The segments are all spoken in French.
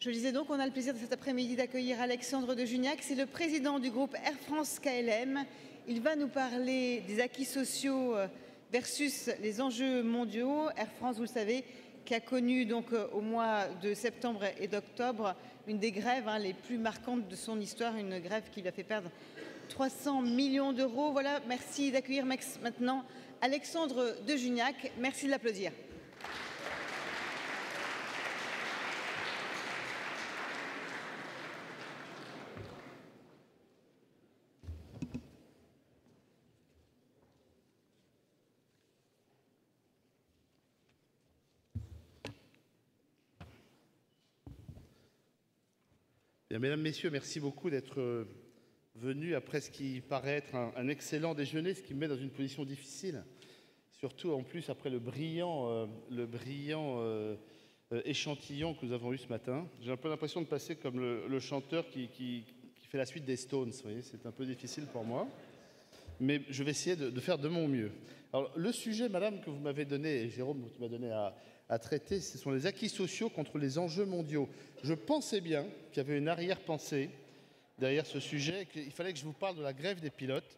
Je le disais donc, on a le plaisir de cet après-midi d'accueillir Alexandre de Juniac. C'est le président du groupe Air France KLM. Il va nous parler des acquis sociaux versus les enjeux mondiaux. Air France, vous le savez, qui a connu donc au mois de septembre et d'octobre une des grèves les plus marquantes de son histoire, une grève qui lui a fait perdre 300 millions d'euros. Voilà, merci d'accueillir maintenant Alexandre de Juniac. Merci de l'applaudir. Bien, mesdames, messieurs, merci beaucoup d'être venus après ce qui paraît être un excellent déjeuner, ce qui me met dans une position difficile, surtout en plus après le brillant échantillon que nous avons eu ce matin. J'ai un peu l'impression de passer comme le chanteur qui fait la suite des Stones. Vous voyez, c'est un peu difficile pour moi, mais je vais essayer de faire de mon mieux. Alors, le sujet, madame, que vous m'avez donné, et Jérôme qui m'a donné à traiter, ce sont les acquis sociaux contre les enjeux mondiaux. Je pensais bien qu'il y avait une arrière-pensée derrière ce sujet, qu'il fallait que je vous parle de la grève des pilotes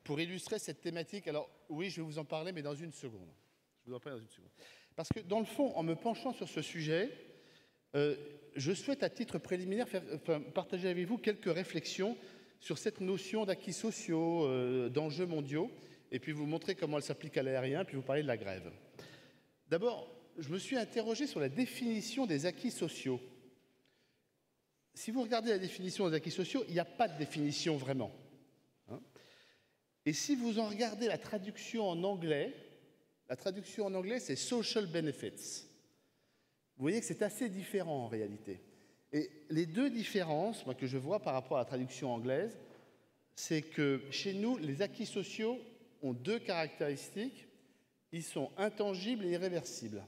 pour illustrer cette thématique. Alors oui, je vais vous en parler, mais dans une seconde. Je vous en parle dans une seconde. Parce que dans le fond, en me penchant sur ce sujet, je souhaite à titre préliminaire partager avec vous quelques réflexions sur cette notion d'acquis sociaux, d'enjeux mondiaux, et puis vous montrer comment elle s'applique à l'aérien, puis vous parler de la grève. D'abord, je me suis interrogé sur la définition des acquis sociaux. Si vous regardez la définition des acquis sociaux, il n'y a pas de définition vraiment. Et si vous en regardez la traduction en anglais, c'est social benefits. Vous voyez que c'est assez différent en réalité. Et les deux différences que je vois par rapport à la traduction anglaise, c'est que chez nous, les acquis sociaux ont deux caractéristiques. Ils sont intangibles et irréversibles.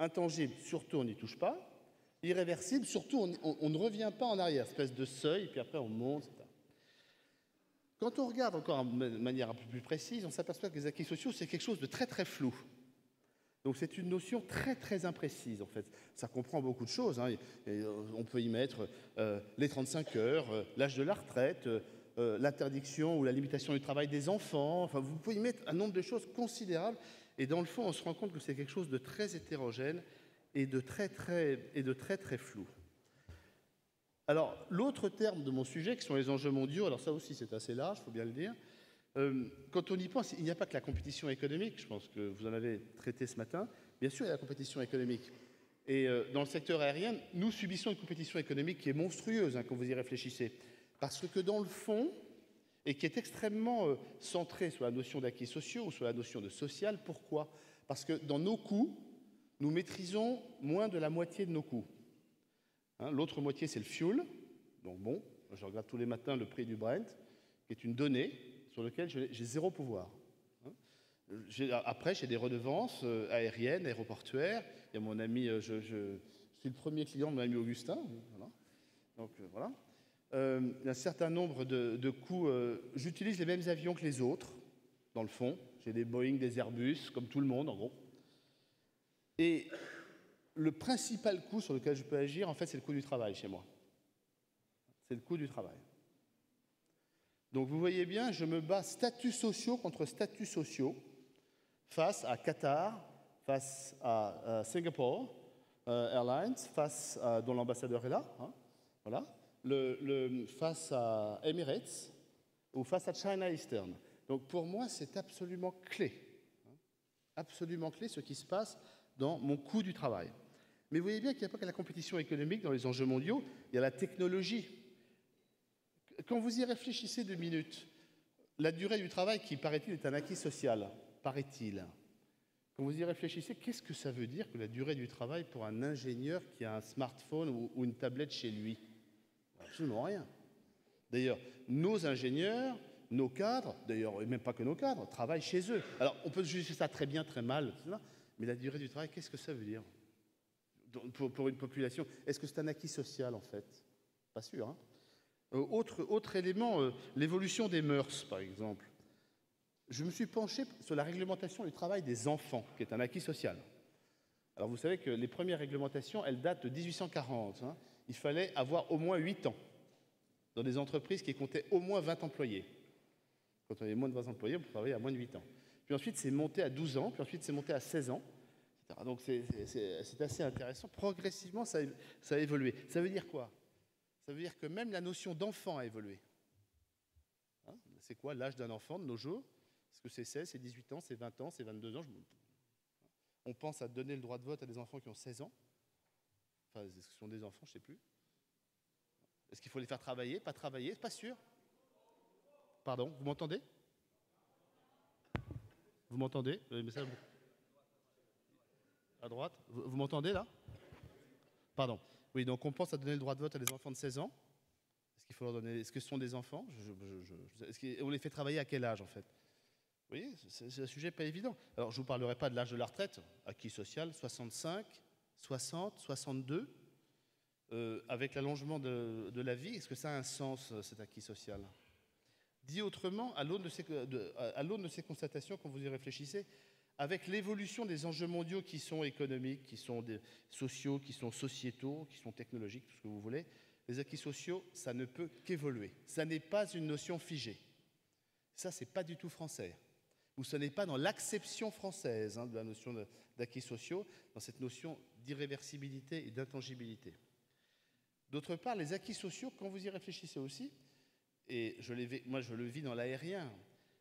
Intangible, surtout on n'y touche pas. Irréversible, surtout on ne revient pas en arrière, espèce de seuil, et puis après on monte, etc. Quand on regarde encore de manière un peu plus précise, on s'aperçoit que les acquis sociaux, c'est quelque chose de très très flou. Donc c'est une notion très très imprécise en fait. Ça comprend beaucoup de choses. Et on peut y mettre les 35 heures, l'âge de la retraite, l'interdiction ou la limitation du travail des enfants. Enfin, vous pouvez y mettre un nombre de choses considérables. Et dans le fond, on se rend compte que c'est quelque chose de très hétérogène et de très très flou. Alors, l'autre terme de mon sujet, qui sont les enjeux mondiaux, alors ça aussi c'est assez large, il faut bien le dire. Quand on y pense, il n'y a pas que la compétition économique, je pense que vous en avez traité ce matin. Bien sûr, il y a la compétition économique. Et dans le secteur aérien, nous subissons une compétition économique qui est monstrueuse, quand vous y réfléchissez. Parce que dans le fond, et qui est extrêmement centrée sur la notion d'acquis sociaux ou sur la notion de social. Pourquoi ? Parce que dans nos coûts, nous maîtrisons moins de la moitié de nos coûts. L'autre moitié, c'est le fuel. Donc bon, je regarde tous les matins le prix du Brent, qui est une donnée sur laquelle j'ai zéro pouvoir. Après, j'ai des redevances aériennes, aéroportuaires. Il y a mon ami, je suis le premier client de mon ami Augustin. Voilà. Donc voilà. Il y a un certain nombre de coûts. J'utilise les mêmes avions que les autres, dans le fond. J'ai des Boeing, des Airbus, comme tout le monde, en gros. Et le principal coût sur lequel je peux agir, en fait, c'est le coût du travail chez moi. C'est le coût du travail. Donc, vous voyez bien, je me bats statuts sociaux contre statuts sociaux face à Qatar, face à Singapore Airlines, dont l'ambassadeur est là. Voilà. Face à Emirates ou face à China Eastern. Donc pour moi, c'est absolument clé ce qui se passe dans mon coût du travail. Mais vous voyez bien qu'il n'y a pas que la compétition économique dans les enjeux mondiaux, il y a la technologie. Quand vous y réfléchissez 2 minutes, la durée du travail qui, paraît-il, est un acquis social, paraît-il. Quand vous y réfléchissez, qu'est-ce que ça veut dire que la durée du travail pour un ingénieur qui a un smartphone ou une tablette chez lui ? Absolument rien. D'ailleurs, nos ingénieurs, nos cadres, d'ailleurs, et même pas que nos cadres, travaillent chez eux. Alors, on peut juger ça très bien, très mal, mais la durée du travail, qu'est-ce que ça veut dire pour une population? Est-ce que c'est un acquis social, en fait? Pas sûr. Autre élément, l'évolution des mœurs, par exemple. Je me suis penché sur la réglementation du travail des enfants, qui est un acquis social. Alors vous savez que les premières réglementations, elles datent de 1840. Hein. Il fallait avoir au moins 8 ans dans des entreprises qui comptaient au moins 20 employés. Quand on avait moins de 20 employés, on pouvait travailler à moins de 8 ans. Puis ensuite, c'est monté à 12 ans, puis ensuite, c'est monté à 16 ans. Etc. Donc c'est assez intéressant. Progressivement, ça a évolué. Ça veut dire quoi? Ça veut dire que même la notion d'enfant a évolué. Hein, c'est quoi l'âge d'un enfant de nos jours? Est-ce que c'est 16, c'est 18 ans, c'est 20 ans, c'est 22 ans? On pense à donner le droit de vote à des enfants qui ont 16 ans. Enfin, est-ce que ce sont des enfants? Je ne sais plus. Est-ce qu'il faut les faire travailler? Pas travailler? Pas sûr. Pardon, vous m'entendez? Vous m'entendez? Le message à droite? Vous m'entendez là? Pardon. Oui, donc on pense à donner le droit de vote à des enfants de 16 ans. Est-ce qu'il faut leur donner? Est-ce que ce sont des enfants? Est-ce qu'on les fait travailler à quel âge en fait? Vous voyez, c'est un sujet pas évident. Alors, je ne vous parlerai pas de l'âge de la retraite, acquis social, 65, 60, 62. Avec l'allongement de la vie, est-ce que ça a un sens, cet acquis social? Dit autrement, à l'aune de ces constatations, quand vous y réfléchissez, avec l'évolution des enjeux mondiaux qui sont économiques, qui sont sociaux, qui sont sociétaux, qui sont technologiques, tout ce que vous voulez, les acquis sociaux, ça ne peut qu'évoluer. Ça n'est pas une notion figée. Ça, c'est pas du tout français. Ou ce n'est pas dans l'acception française de la notion d'acquis sociaux, dans cette notion d'irréversibilité et d'intangibilité. D'autre part, les acquis sociaux, quand vous y réfléchissez aussi, et moi je le vis dans l'aérien,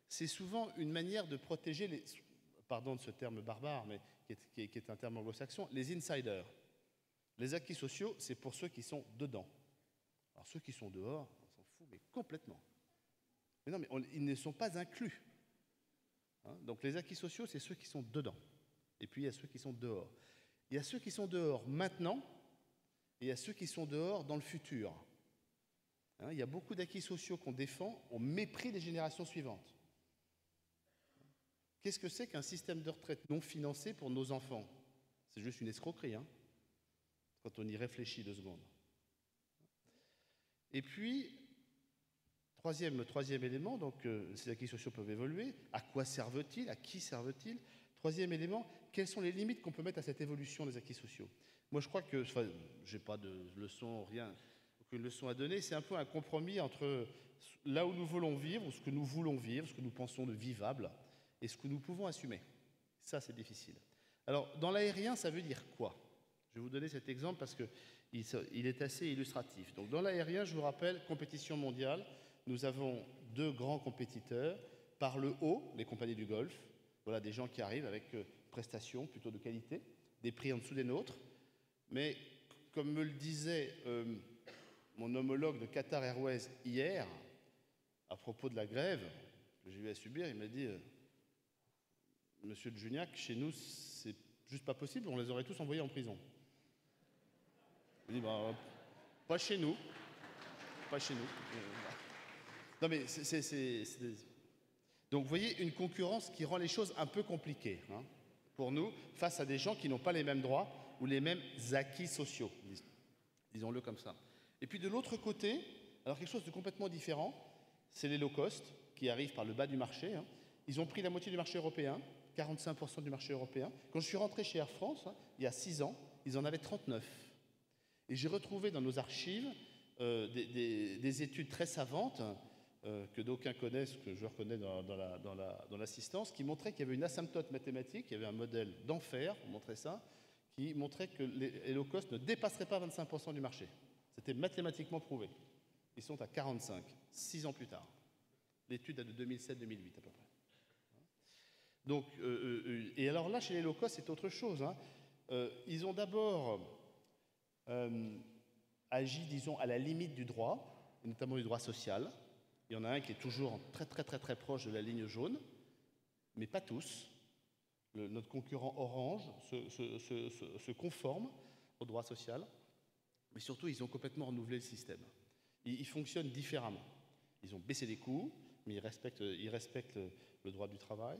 c'est souvent une manière de protéger les, pardon de ce terme barbare, mais qui est un terme anglo-saxon, les insiders. Les acquis sociaux, c'est pour ceux qui sont dedans. Alors ceux qui sont dehors, on s'en fout, mais complètement. Mais non, mais ils ne sont pas inclus. Hein, donc les acquis sociaux, c'est ceux qui sont dedans. Et puis il y a ceux qui sont dehors. Il y a ceux qui sont dehors maintenant, et il y a ceux qui sont dehors dans le futur. Hein, il y a beaucoup d'acquis sociaux qu'on défend au mépris des générations suivantes. Qu'est-ce que c'est qu'un système de retraite non financé pour nos enfants? C'est juste une escroquerie, hein, quand on y réfléchit 2 secondes. Et puis, le troisième élément, donc ces acquis sociaux peuvent évoluer. À quoi servent-ils? À qui servent-ils? Troisième élément, quelles sont les limites qu'on peut mettre à cette évolution des acquis sociaux? Moi, je crois que, je n'ai pas de leçon, rien, aucune leçon à donner, c'est un peu un compromis entre là où nous voulons vivre, ou ce que nous voulons vivre, ce que nous pensons de vivable, et ce que nous pouvons assumer. Ça, c'est difficile. Alors, dans l'aérien, ça veut dire quoi? Je vais vous donner cet exemple parce qu'il est assez illustratif. Donc, dans l'aérien, je vous rappelle, compétition mondiale, nous avons 2 grands compétiteurs. Par le haut, les compagnies du Golfe, voilà des gens qui arrivent avec prestations plutôt de qualité, des prix en dessous des nôtres. Mais, comme me le disait mon homologue de Qatar Airways hier, à propos de la grève que j'ai eu à subir, il m'a dit Monsieur de Juniac, chez nous, c'est juste pas possible, on les aurait tous envoyés en prison. Je dis pas chez nous. Pas chez nous. Non mais Donc vous voyez, une concurrence qui rend les choses un peu compliquées hein, pour nous, face à des gens qui n'ont pas les mêmes droits ou les mêmes acquis sociaux, disons-le comme ça. Et puis de l'autre côté, alors quelque chose de complètement différent, c'est les low cost qui arrivent par le bas du marché. Hein. Ils ont pris la moitié du marché européen, 45% du marché européen. Quand je suis rentré chez Air France, hein, il y a 6 ans, ils en avaient 39. Et j'ai retrouvé dans nos archives des études très savantes que d'aucuns connaissent, que je reconnais dans l'assistance, qui montraient qu'il y avait une asymptote mathématique, il y avait un modèle d'enfer, on montrait ça, qui montrait que les low cost ne dépasseraient pas 25% du marché. C'était mathématiquement prouvé. Ils sont à 45, 6 ans plus tard. L'étude date de 2007-2008 à peu près. Donc, et alors là, chez les low cost, c'est autre chose. Hein. Ils ont d'abord agi, disons, à la limite du droit, notamment du droit social. Il y en a un qui est toujours très proche de la ligne jaune, mais pas tous. Notre concurrent Orange se conforme au droit social, mais surtout, ils ont complètement renouvelé le système. Ils fonctionnent différemment. Ils ont baissé les coûts, mais ils respectent le droit du travail,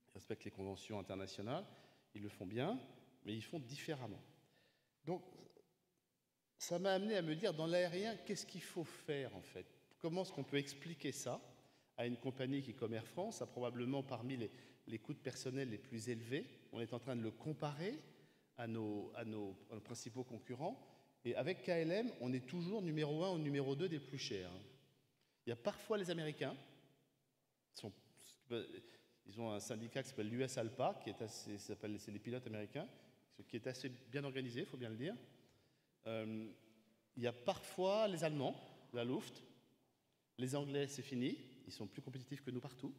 ils respectent les conventions internationales, ils le font bien, mais ils font différemment. Donc, ça m'a amené à me dire, dans l'aérien, qu'est-ce qu'il faut faire en fait? Comment est-ce qu'on peut expliquer ça à une compagnie qui, comme Air France, a probablement parmi les coûts de personnel les plus élevés? On est en train de le comparer nos principaux concurrents. Et avec KLM, on est toujours numéro 1 ou numéro 2 des plus chers. Il y a parfois les Américains. Ils ont un syndicat qui s'appelle l'US ALPA, c'est les pilotes américains, qui est assez bien organisé, il faut bien le dire. Il y a parfois les Allemands, la Luft. Les Anglais, c'est fini. Ils sont plus compétitifs que nous partout.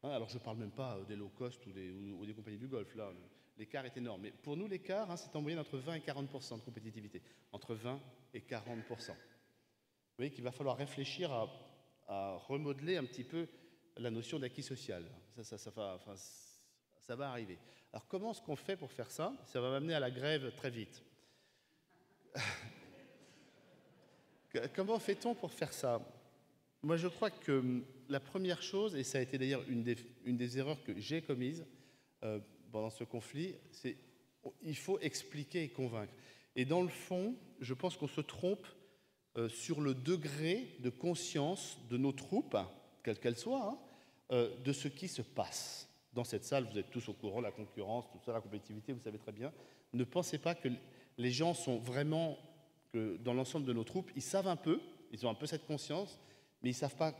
Alors, je ne parle même pas des low cost ou des compagnies du Golfe. Là, l'écart est énorme. Mais pour nous, l'écart, c'est en moyenne entre 20 et 40% de compétitivité. Entre 20 et 40%. Vous voyez qu'il va falloir réfléchir à remodeler un petit peu la notion d'acquis social. Ça va arriver. Alors, comment est-ce qu'on fait pour faire ça? Ça va m'amener à la grève très vite. Comment fait-on pour faire ça? Moi, je crois que la première chose, et ça a été d'ailleurs une des erreurs que j'ai commises pendant ce conflit, c'est qu'il faut expliquer et convaincre. Et dans le fond, je pense qu'on se trompe sur le degré de conscience de nos troupes, quelles qu'elles soient, de ce qui se passe. Dans cette salle, vous êtes tous au courant, la concurrence, tout ça, la compétitivité, vous savez très bien. Ne pensez pas que les gens sont vraiment, que dans l'ensemble de nos troupes, ils savent un peu, ils ont un peu cette conscience, mais ils ne savent pas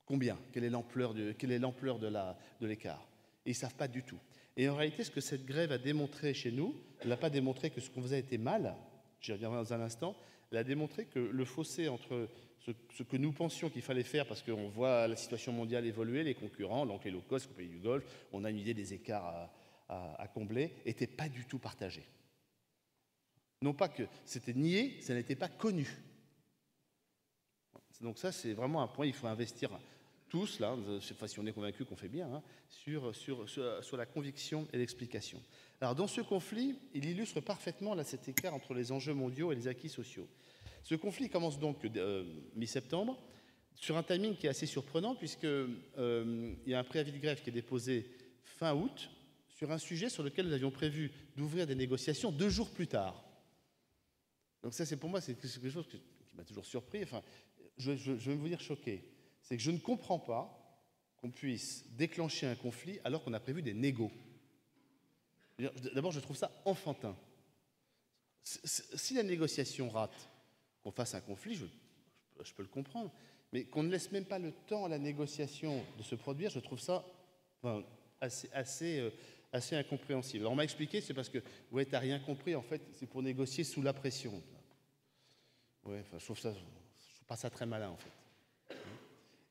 combien, quelle est l'ampleur de l'écart. Et ils ne savent pas du tout. Et en réalité, ce que cette grève a démontré chez nous, elle n'a pas démontré que ce qu'on faisait était mal, j'y reviendrai dans un instant, elle a démontré que le fossé entre ce que nous pensions qu'il fallait faire, parce qu'on voit la situation mondiale évoluer, les concurrents, donc les low cost, les pays du Golfe, on a une idée des écarts à combler, n'était pas du tout partagé. Non pas que c'était nié, ça n'était pas connu. Donc ça, c'est vraiment un point, il faut investir tous, là, si on est convaincu qu'on fait bien, sur la conviction et l'explication. Alors dans ce conflit, il illustre parfaitement là, cet écart entre les enjeux mondiaux et les acquis sociaux. Ce conflit commence donc mi-septembre, sur un timing qui est assez surprenant, puisqu'il y a un préavis de grève qui est déposé fin août, sur un sujet sur lequel nous avions prévu d'ouvrir des négociations 2 jours plus tard. Donc ça, pour moi, c'est quelque chose qui m'a toujours surpris. Enfin, je vais vous dire choqué. C'est que je ne comprends pas qu'on puisse déclencher un conflit alors qu'on a prévu des négos. D'abord, je trouve ça enfantin. Si la négociation rate, qu'on fasse un conflit, je peux le comprendre. Mais qu'on ne laisse même pas le temps à la négociation de se produire, je trouve ça assez incompréhensible. Alors on m'a expliqué, c'est parce que ouais, tu n'as rien compris, en fait, c'est pour négocier sous la pression. Ouais, enfin, je trouve pas ça très malin, en fait.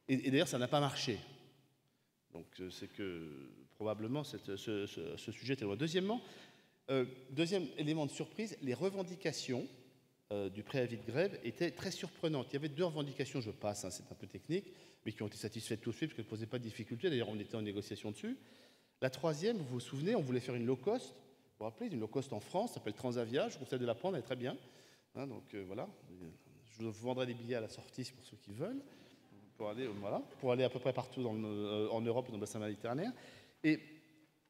Et d'ailleurs, ça n'a pas marché. Donc c'est que probablement ce sujet est loin. Deuxièmement, deuxième élément de surprise, les revendications du préavis de grève étaient très surprenantes. Il y avait 2 revendications, je passe, c'est un peu technique, mais qui ont été satisfaites tout de suite parce qu'elles ne posaient pas de difficulté. D'ailleurs, on était en négociation dessus. La troisième, vous vous souvenez, on voulait faire une low cost. Vous vous rappelez, une low cost en France, ça s'appelle Transavia. Je vous conseille de la prendre, elle est très bien. Donc voilà, je vous vendrai des billets à la sortie pour ceux qui veulent, pour aller à peu près partout en Europe et dans le bassin méditerranéen. Et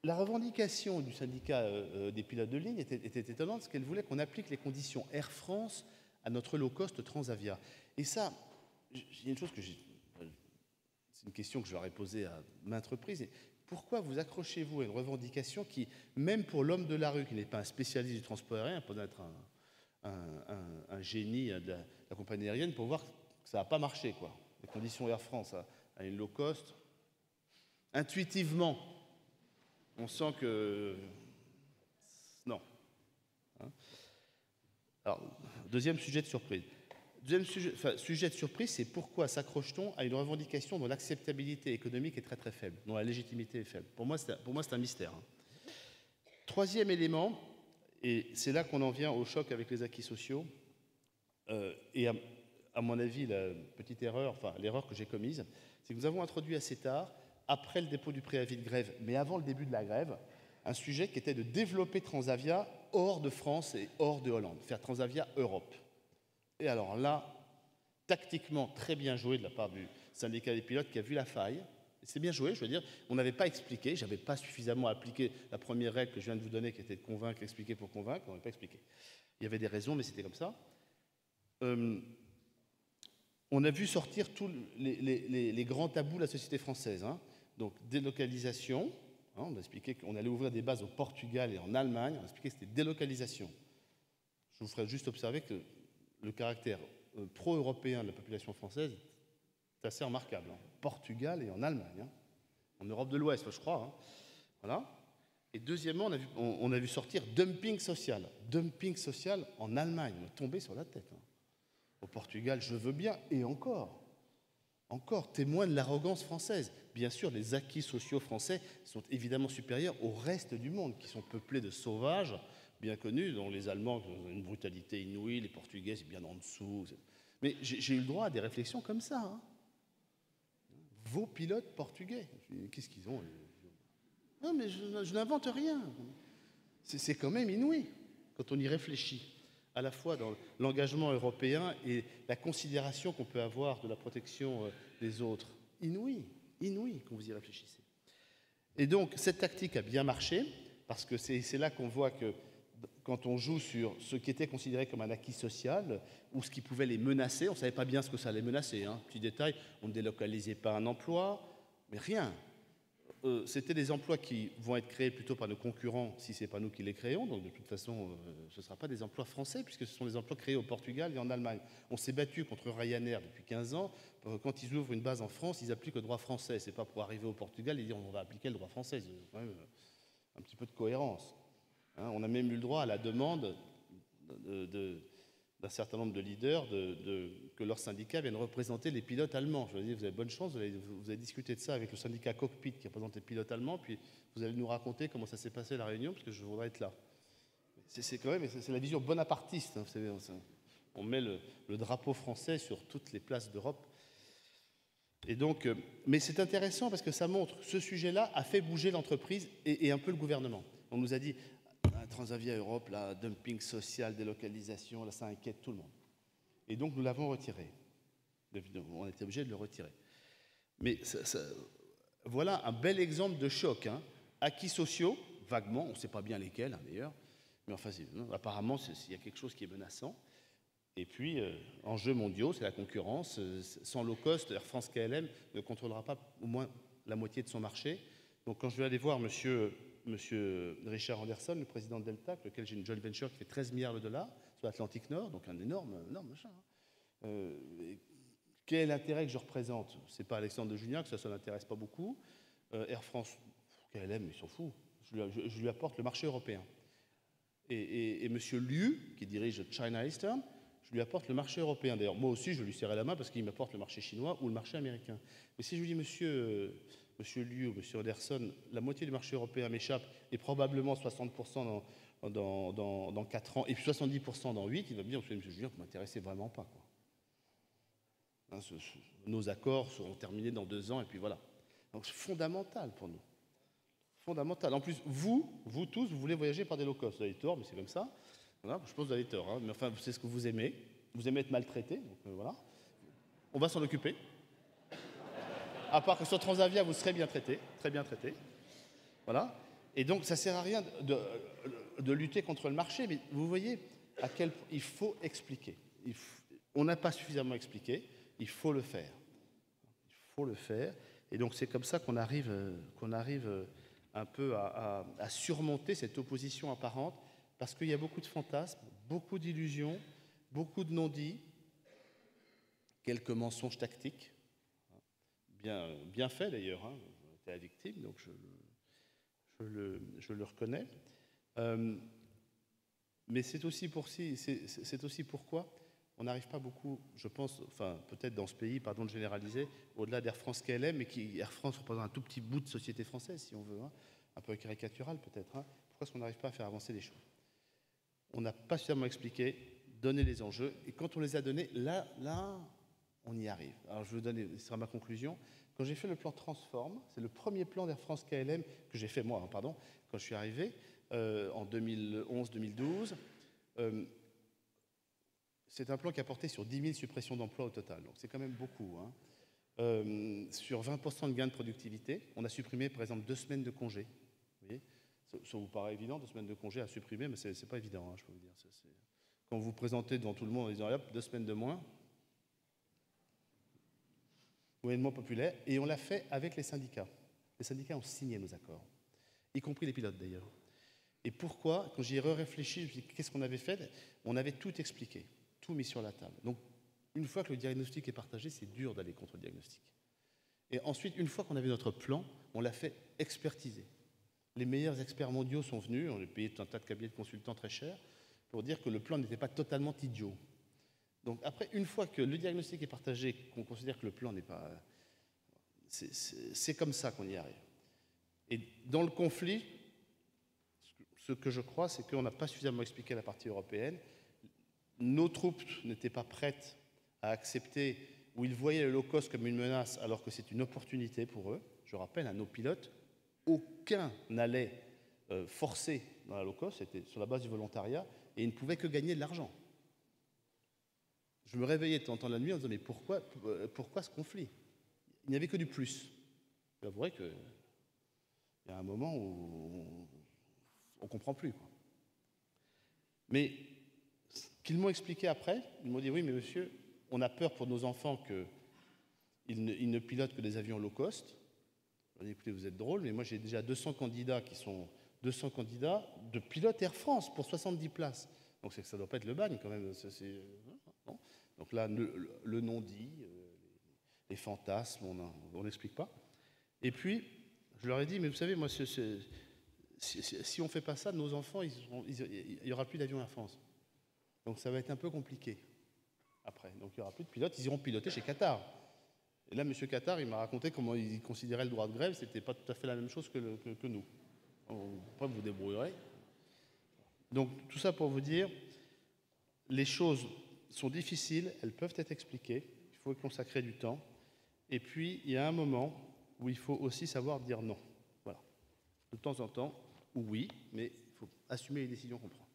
la revendication du syndicat des pilotes de ligne était étonnante, parce qu'elle voulait qu'on applique les conditions Air France à notre low cost Transavia. Et ça, il y a une chose c'est une question que je leur ai posée à maintes reprises. Pourquoi vous accrochez-vous à une revendication qui, même pour l'homme de la rue, qui n'est pas un spécialiste du transport aérien, peut être un génie de la compagnie aérienne, pour voir que ça n'a pas marché, quoi. Les conditions Air France à une low cost, intuitivement, on sent que non. Alors, deuxième sujet de surprise. Deuxième sujet de surprise, c'est pourquoi s'accroche-t-on à une revendication dont l'acceptabilité économique est très très faible, dont la légitimité est faible. Pour moi, c'est un mystère. Troisième élément, et c'est là qu'on en vient au choc avec les acquis sociaux, et à mon avis, la petite erreur, l'erreur que j'ai commise, c'est que nous avons introduit assez tard, après le dépôt du préavis de grève, mais avant le début de la grève, un sujet qui était de développer Transavia hors de France et hors de Hollande, faire Transavia Europe. Et alors là, tactiquement, très bien joué de la part du syndicat des pilotes qui a vu la faille. C'est bien joué, je veux dire, on n'avait pas expliqué, je n'avais pas suffisamment appliqué la première règle que je viens de vous donner, qui était de convaincre, expliquer pour convaincre, on n'avait pas expliqué. Il y avait des raisons, mais c'était comme ça. On a vu sortir tous les grands tabous de la société française. Donc délocalisation, On a expliqué qu'on allait ouvrir des bases au Portugal et en Allemagne. On a expliqué que c'était délocalisation. Je vous ferai juste observer que le caractère pro-européen de la population française est assez remarquable. Portugal et en Allemagne, en Europe de l'Ouest, je crois. Voilà. Et deuxièmement, on a vu sortir dumping social. Dumping social en Allemagne, on est tombé sur la tête. Au Portugal, je veux bien, et encore, témoin de l'arrogance française. Bien sûr, les acquis sociaux français sont évidemment supérieurs au reste du monde, qui sont peuplés de sauvages, bien connus, dont les Allemands ont une brutalité inouïe, les Portugais, c'est bien en dessous. Mais j'ai eu le droit à des réflexions comme ça. Vos pilotes portugais, qu'est-ce qu'ils ont? Non, mais je n'invente rien. C'est quand même inouï, quand on y réfléchit, à la fois dans l'engagement européen et la considération qu'on peut avoir de la protection des autres. Inouï quand vous y réfléchissez. Et donc, cette tactique a bien marché, parce que c'est là qu'on voit que quand on joue sur ce qui était considéré comme un acquis social, ou ce qui pouvait les menacer, on ne savait pas bien ce que ça allait menacer. Petit détail, on ne délocalisait pas un emploi, mais rien. C'était des emplois qui vont être créés plutôt par nos concurrents si ce n'est pas nous qui les créons. Donc de toute façon, ce ne sera pas des emplois français puisque ce sont des emplois créés au Portugal et en Allemagne. On s'est battu contre Ryanair depuis 15 ans. Quand ils ouvrent une base en France, ils appliquent le droit français. Ce n'est pas pour arriver au Portugal et dire on va appliquer le droit français. C'est quand même un petit peu de cohérence. On a même eu le droit à la demande d'un certain nombre de leaders que leurs syndicats viennent représenter les pilotes allemands. Je veux dire, vous avez bonne chance, vous allez discuter de ça avec le syndicat Cockpit qui représente les pilotes allemands, puis vous allez nous raconter comment ça s'est passé la réunion, parce que je voudrais être là. C'est la vision bonapartiste. Vous savez, on met le drapeau français sur toutes les places d'Europe. Et donc, mais c'est intéressant parce que ça montre, ce sujet-là a fait bouger l'entreprise et un peu le gouvernement. On nous a dit, Transavia Europe, là, dumping social, délocalisation, là, ça inquiète tout le monde. Et donc, nous l'avons retiré. On était obligé de le retirer. Mais voilà un bel exemple de choc. Acquis sociaux, vaguement, on ne sait pas bien lesquels, d'ailleurs, mais enfin, apparemment, il y a quelque chose qui est menaçant. Et puis, enjeux mondiaux, c'est la concurrence. Sans low cost, Air France KLM ne contrôlera pas au moins la moitié de son marché. Donc, quand je vais aller voir Monsieur Richard Anderson, le président de Delta, avec lequel j'ai une joint venture qui fait 13 milliards de dollars sur l'Atlantique Nord, donc un énorme machin. Quel est l'intérêt que je représente? C'est pas Alexandre de Juniac, ça ne l'intéresse pas beaucoup. Air France, KLM, il s'en fout. Je lui apporte le marché européen. Et M. Liu, qui dirige China Eastern, je lui apporte le marché européen. D'ailleurs, moi aussi, je lui serrai la main parce qu'il m'apporte le marché chinois ou le marché américain. Mais si je lui dis, Monsieur Liu ou Monsieur Anderson, la moitié du marché européen m'échappe et probablement 60% dans 4 ans et puis 70% dans 8, il va me dire, Monsieur Julien, vous ne m'intéressez vraiment pas. Nos accords seront terminés dans 2 ans et puis voilà. Donc c'est fondamental pour nous. Fondamental. En plus, vous tous, vous voulez voyager par des low cost. Vous avez tort, mais c'est comme ça. Voilà, je pense que vous avez tort. Mais enfin, c'est ce que vous aimez. Vous aimez être maltraité. Donc voilà. On va s'en occuper. À part que sur Transavia, vous serez bien traité. Très bien traité. Voilà. Et donc, ça ne sert à rien de lutter contre le marché. Mais vous voyez à quel point il faut expliquer. On n'a pas suffisamment expliqué. Il faut le faire. Il faut le faire. Et donc, c'est comme ça qu'on arrive un peu à surmonter cette opposition apparente, parce qu'il y a beaucoup de fantasmes, beaucoup d'illusions, beaucoup de non-dits, quelques mensonges tactiques, bien faits d'ailleurs, j'étais la victime, donc je le reconnais. Mais c'est aussi pourquoi on n'arrive pas beaucoup, je pense, enfin peut-être dans ce pays, pardon de généraliser, au-delà d'Air France KLM, mais Air France représente un tout petit bout de société française, si on veut, un peu caricatural peut-être. Pourquoi est-ce qu'on n'arrive pas à faire avancer les choses? On n'a pas suffisamment expliqué, donné les enjeux, et quand on les a donnés, là, on y arrive. Alors je vais vous donner, ce sera ma conclusion. Quand j'ai fait le plan Transform, c'est le premier plan d'Air France KLM que j'ai fait moi, quand je suis arrivé, en 2011-2012. C'est un plan qui a porté sur 10 000 suppressions d'emplois au total. Donc c'est quand même beaucoup. Sur 20% de gains de productivité, on a supprimé par exemple 2 semaines de congé. Vous voyez, ça vous paraît évident, 2 semaines de congé à supprimer, mais c'est pas évident, je peux vous dire. Quand vous vous présentez devant tout le monde en disant hop, 2 semaines de moins, moyennement populaire, et on l'a fait avec les syndicats. Les syndicats ont signé nos accords. y compris les pilotes d'ailleurs. Et pourquoi? Quand j'y ai réfléchi, je me suis dit, qu'est-ce qu'on avait fait? On avait tout expliqué, tout mis sur la table. Donc, une fois que le diagnostic est partagé, c'est dur d'aller contre le diagnostic. Et ensuite, une fois qu'on avait notre plan, on l'a fait expertiser. Les meilleurs experts mondiaux sont venus, on a payé un tas de cabinets de consultants très chers, pour dire que le plan n'était pas totalement idiot. Donc après, une fois que le diagnostic est partagé, qu'on considère que le plan n'est pas... C'est comme ça qu'on y arrive. Et dans le conflit, ce que je crois, c'est qu'on n'a pas suffisamment expliqué la partie européenne. Nos troupes n'étaient pas prêtes à accepter, ou ils voyaient le low-cost comme une menace, alors que c'est une opportunité pour eux. Je rappelle à nos pilotes, aucun n'allait forcer dans la low-cost, c'était sur la base du volontariat, et ils ne pouvaient que gagner de l'argent. Je me réveillais de temps en temps la nuit en me disant, mais pourquoi ce conflit? Il n'y avait que du plus. J'avouerai qu'il y a un moment où on ne comprend plus, quoi. Mais qu'ils m'ont expliqué après, ils m'ont dit, oui, mais monsieur, on a peur pour nos enfants qu'ils ne pilotent que des avions low cost. Je leur ai dit, écoutez, vous êtes drôle, mais moi j'ai déjà 200 candidats de pilotes Air France pour 70 places. Donc ça ne doit pas être le bagne quand même. Non. Donc là, le non-dit, les fantasmes, on n'explique pas. Et puis, je leur ai dit, mais vous savez, moi, si on ne fait pas ça, nos enfants, il n'y aura plus d'avion Air France. Donc ça va être un peu compliqué après. Donc il n'y aura plus de pilotes, ils iront piloter chez Qatar. Et là, M. Qatar, il m'a raconté comment il considérait le droit de grève, c'était pas tout à fait la même chose que nous. Après, vous vous débrouillerez. Donc tout ça pour vous dire, les choses sont difficiles, elles peuvent être expliquées, il faut y consacrer du temps. Et puis, il y a un moment où il faut aussi savoir dire non. Voilà. De temps en temps, ou oui, mais il faut assumer les décisions qu'on prend.